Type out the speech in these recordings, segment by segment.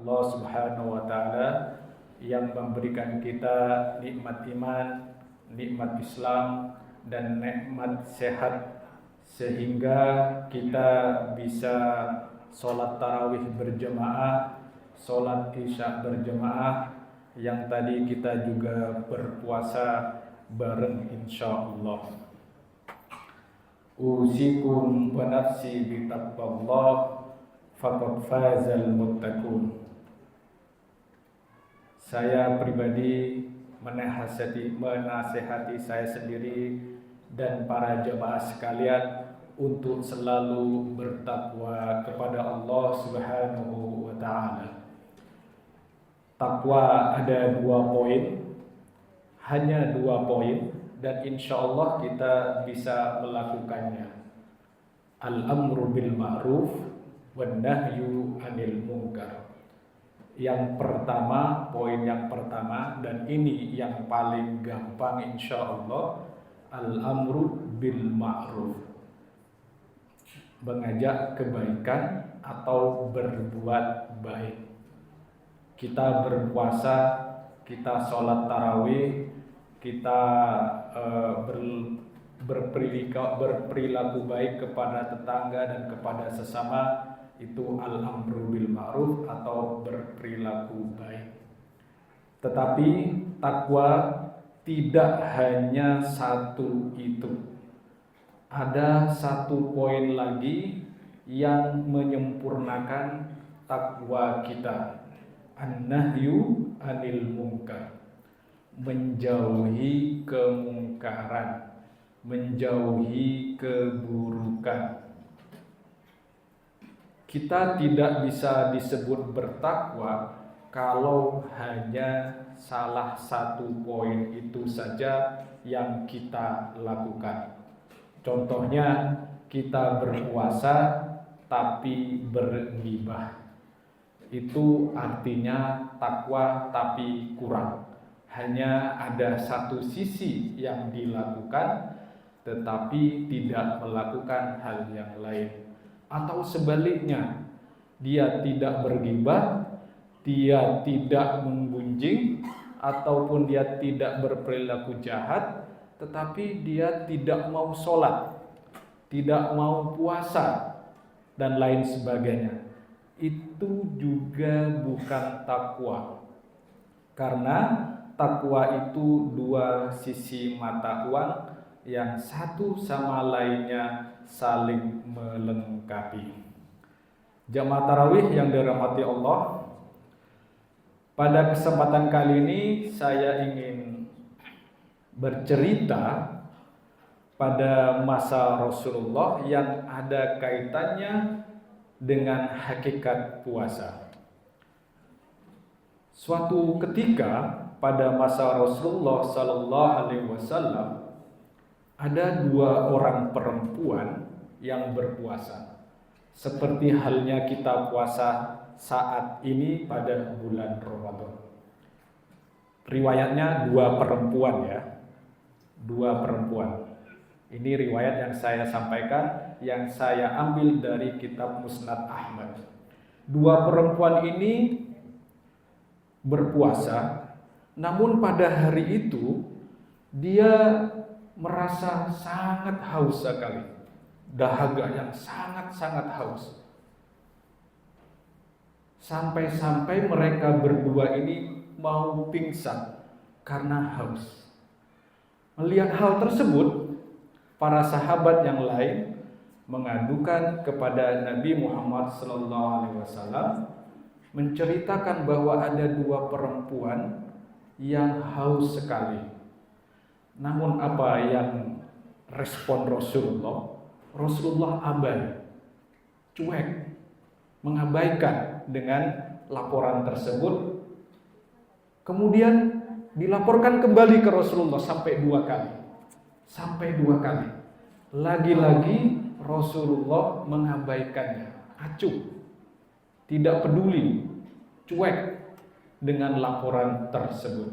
Allah Subhanahu wa taala yang memberikan kita nikmat iman, nikmat Islam dan nikmat sehat sehingga kita bisa sholat tarawih berjamaah, sholat isya berjamaah, yang tadi kita juga berpuasa bareng insyaallah. Usikum wa nafsi bi taqwallah faqad fazal muttaqun. Saya pribadi menasehati saya sendiri dan para jemaah sekalian untuk selalu bertakwa kepada Allah Subhanahu wa taala. Takwa ada 2 poin, hanya 2 poin, dan insya Allah kita bisa melakukannya. Al-amru bil ma'ruf wan nahyu 'anil munkar. Yang pertama, poin yang pertama, dan ini yang paling gampang insya Allah, al-amru bil ma'ruf, mengajak kebaikan atau berbuat baik. Kita berpuasa, kita sholat tarawih, kita berperilaku baik kepada tetangga dan kepada sesama, itu al-amru bil ma'ruf atau berperilaku baik. Tetapi takwa tidak hanya satu itu. Ada 1 poin lagi yang menyempurnakan takwa kita. An-nahyu 'anil munkar. Menjauhi kemungkaran, menjauhi keburukan. Kita tidak bisa disebut bertakwa kalau hanya salah satu poin itu saja yang kita lakukan. Contohnya, kita berpuasa tapi berghibah. Itu artinya takwa tapi kurang. Hanya ada satu sisi yang dilakukan tetapi tidak melakukan hal yang lain. Atau sebaliknya, dia tidak berghibah, dia tidak menggunjing, ataupun dia tidak berperilaku jahat, tetapi dia tidak mau sholat, tidak mau puasa, dan lain sebagainya. Itu juga bukan takwa. Karena takwa itu 2 sisi mata uang yang satu sama lainnya saling melengkapi. Jamaah tarawih yang dirahmati Allah, pada kesempatan kali ini saya ingin bercerita pada masa Rasulullah yang ada kaitannya dengan hakikat puasa. Suatu ketika pada masa Rasulullah sallallahu alaihi wasallam ada 2 orang perempuan yang berpuasa. Seperti halnya kita puasa saat ini pada bulan Ramadan. Riwayatnya 2 perempuan ya. 2 perempuan. Ini riwayat yang saya sampaikan, yang saya ambil dari kitab Musnad Ahmad. 2 perempuan ini berpuasa, namun pada hari itu dia merasa sangat haus sekali, dahaga yang sangat-sangat haus. Sampai-sampai mereka berdua ini mau pingsan karena haus. Melihat hal tersebut, para sahabat yang lain mengadukan kepada Nabi Muhammad SAW, menceritakan bahwa ada 2 perempuan yang haus sekali. Namun apa yang respon Rasulullah? Rasulullah abai, cuek, mengabaikan dengan laporan tersebut. Kemudian dilaporkan kembali ke Rasulullah sampai 2 kali. Sampai 2 kali. Lagi-lagi Rasulullah mengabaikannya, acuh, tidak peduli, cuek dengan laporan tersebut.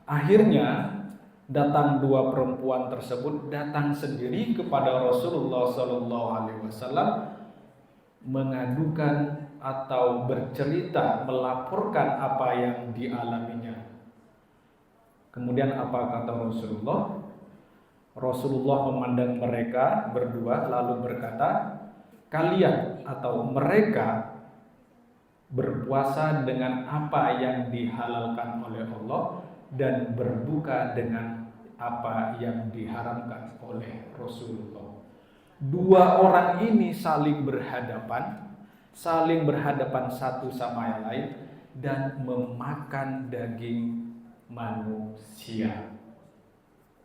Akhirnya datang 2 perempuan tersebut datang sendiri kepada Rasulullah SAW mengadukan atau bercerita, melaporkan apa yang dialaminya. Kemudian apa kata Rasulullah? Rasulullah memandang mereka berdua lalu berkata, kalian atau mereka berpuasa dengan apa yang dihalalkan oleh Allah dan berbuka dengan apa yang diharamkan oleh Rasulullah. Dua orang ini saling berhadapan satu sama yang lain dan memakan daging manusia.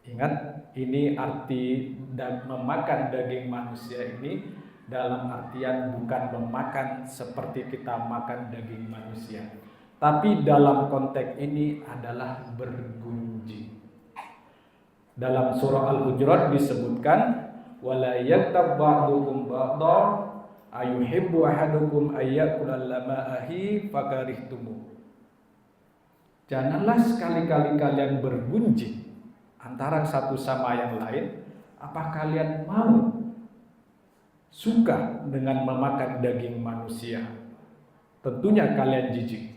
Ingat, ini arti memakan daging manusia ini dalam artian bukan memakan seperti kita makan daging manusia, tapi dalam konteks ini adalah bergunjing. Dalam surah Al-Hujurat disebutkan, wala yaktab ba'dukum ba'dha ayuhibbu ahadukum ayyakula lama'ahi fakarihtumu. Janganlah sekali-kali kalian bergunjing antara satu sama yang lain. Apa kalian mau suka dengan memakan daging manusia? Tentunya kalian jijik.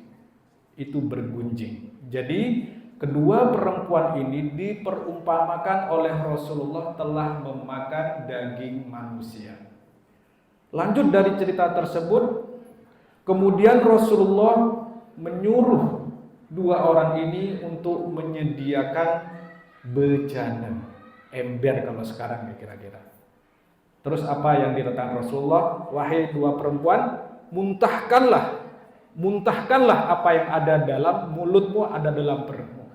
Itu bergunjing. Jadi kedua perempuan ini diperumpamakan oleh Rasulullah telah memakan daging manusia. Lanjut dari cerita tersebut, kemudian Rasulullah menyuruh dua orang ini untuk menyediakan bejana, ember kalau sekarang ya kira-kira. Terus apa yang diletakkan Rasulullah? Wahai dua perempuan, muntahkanlah apa yang ada dalam mulutmu, ada dalam perutmu.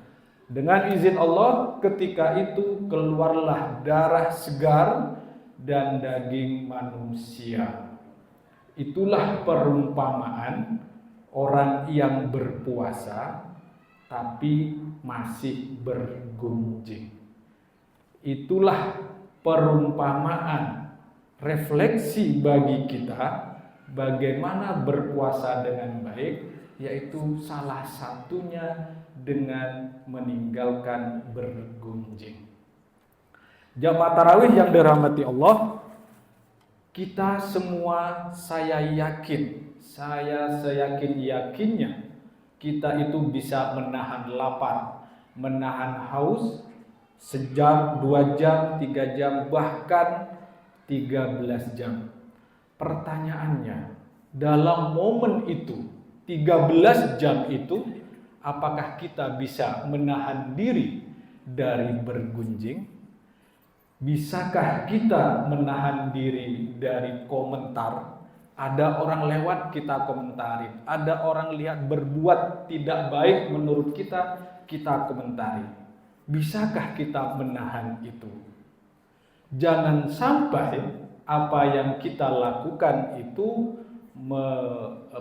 Dengan izin Allah, ketika itu keluarlah darah segar dan daging manusia. Itulah perumpamaan orang yang berpuasa tapi masih bergunjing. Itulah perumpamaan, refleksi bagi kita bagaimana berpuasa dengan baik, yaitu salah satunya dengan meninggalkan bergunjing. Jamaah tarawih yang dirahmati Allah, kita semua saya seyakin-yakinnya kita itu bisa menahan lapar, menahan haus sejam, 2 jam, 3 jam, bahkan 13 jam. Pertanyaannya, dalam momen itu, 13 jam itu, apakah kita bisa menahan diri dari bergunjing? Bisakah kita menahan diri dari komentar? Ada orang lewat, kita komentarin. Ada orang lihat berbuat tidak baik menurut kita, kita komentari. Bisakah kita menahan itu? Jangan sampai apa yang kita lakukan itu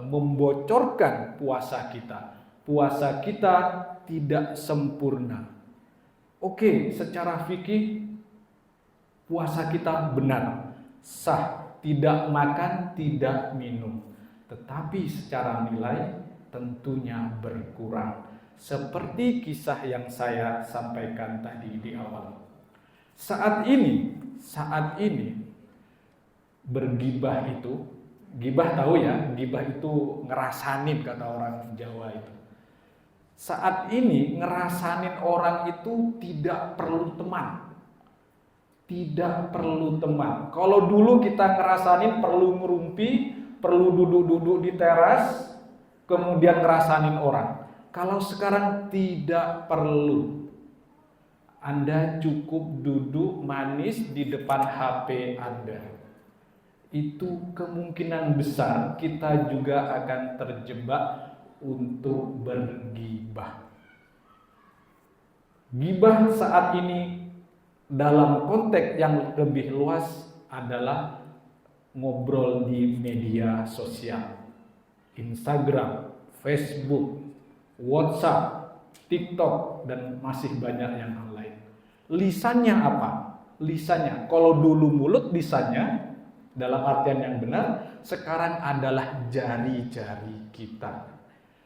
membocorkan puasa kita. Puasa kita tidak sempurna. Oke, secara fikih puasa kita benar, sah. Tidak makan, tidak minum. Tetapi secara nilai tentunya berkurang. Seperti kisah yang saya sampaikan tadi di awal. Saat ini bergibah itu, gibah tahu ya, gibah itu ngerasanin kata orang Jawa itu. Saat ini ngerasanin orang itu tidak perlu teman. Tidak perlu teman. Kalau dulu kita ngerasanin perlu ngerumpi, perlu duduk-duduk di teras, kemudian ngerasanin orang. Kalau sekarang tidak perlu. Anda cukup duduk manis di depan HP Anda. Itu kemungkinan besar kita juga akan terjebak untuk bergibah. Gibah saat ini dalam konteks yang lebih luas adalah ngobrol di media sosial. Instagram, Facebook, WhatsApp, TikTok, dan masih banyak yang lain. Lisannya apa? Lisannya, kalau dulu mulut lisannya, dalam artian yang benar, sekarang adalah jari-jari kita.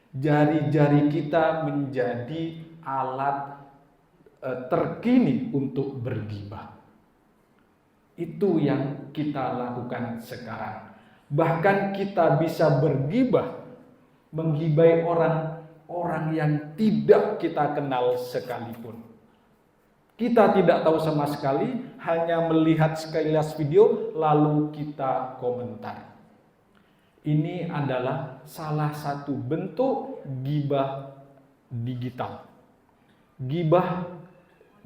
Jari-jari kita menjadi alat terkini untuk bergibah. Itu yang kita lakukan sekarang. Bahkan kita bisa bergibah, menggibai orang yang tidak kita kenal sekalipun. Kita tidak tahu sama sekali, hanya melihat sekilas video lalu kita komentar. Ini adalah salah satu bentuk gibah digital. Gibah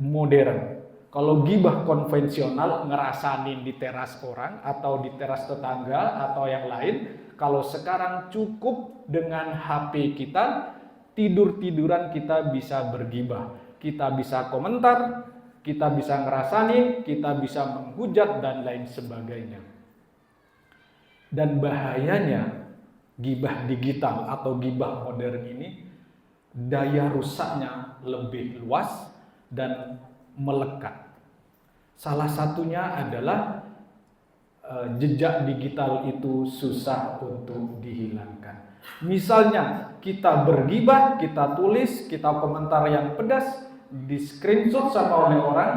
modern. Kalau gibah konvensional ngerasanin di teras orang atau di teras tetangga atau yang lain, kalau sekarang cukup dengan HP kita, tidur-tiduran kita bisa bergibah. Kita bisa komentar, kita bisa ngerasanin, kita bisa menghujat dan lain sebagainya. Dan bahayanya gibah digital atau gibah modern ini, daya rusaknya lebih luas dan melekat. Salah satunya adalah jejak digital itu susah untuk dihilangkan. Misalnya kita bergibah, kita tulis, kita komentar yang pedas, di screenshot sama oleh orang,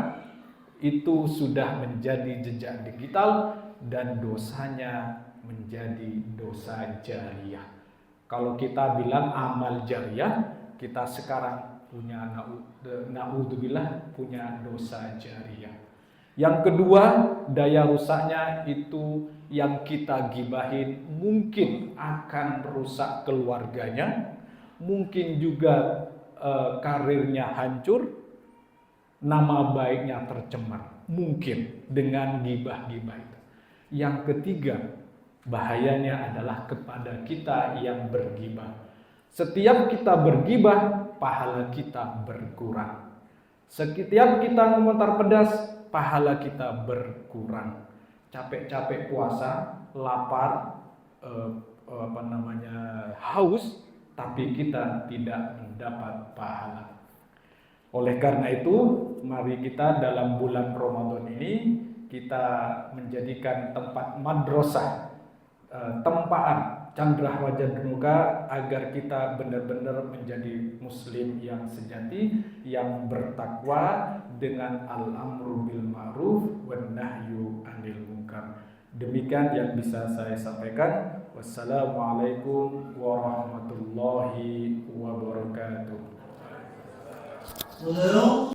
itu sudah menjadi jejak digital dan dosanya menjadi dosa jariah. Kalau kita bilang amal jariah, kita sekarang punya na'udzubillah punya dosa jariah. Yang kedua, daya rusaknya itu yang kita gibahin mungkin akan rusak keluarganya, mungkin juga karirnya hancur, nama baiknya tercemar, mungkin dengan gibah-gibah itu. Yang ketiga, bahayanya adalah kepada kita yang bergibah. Setiap kita bergibah, pahala kita berkurang. Setiap kita komentar pedas, pahala kita berkurang. Capek-capek puasa, lapar, haus, tapi kita tidak mendapat pahala. Oleh karena itu, mari kita dalam bulan Ramadan ini kita menjadikan tempat madrasah, tempaan Candrah Wajadnuka agar kita benar-benar menjadi muslim yang sejati, yang bertakwa dengan al-amru bil ma'ruf wan nahyu 'anil munkar. Demikian yang bisa saya sampaikan. Wassalamualaikum warahmatullahi wabarakatuh.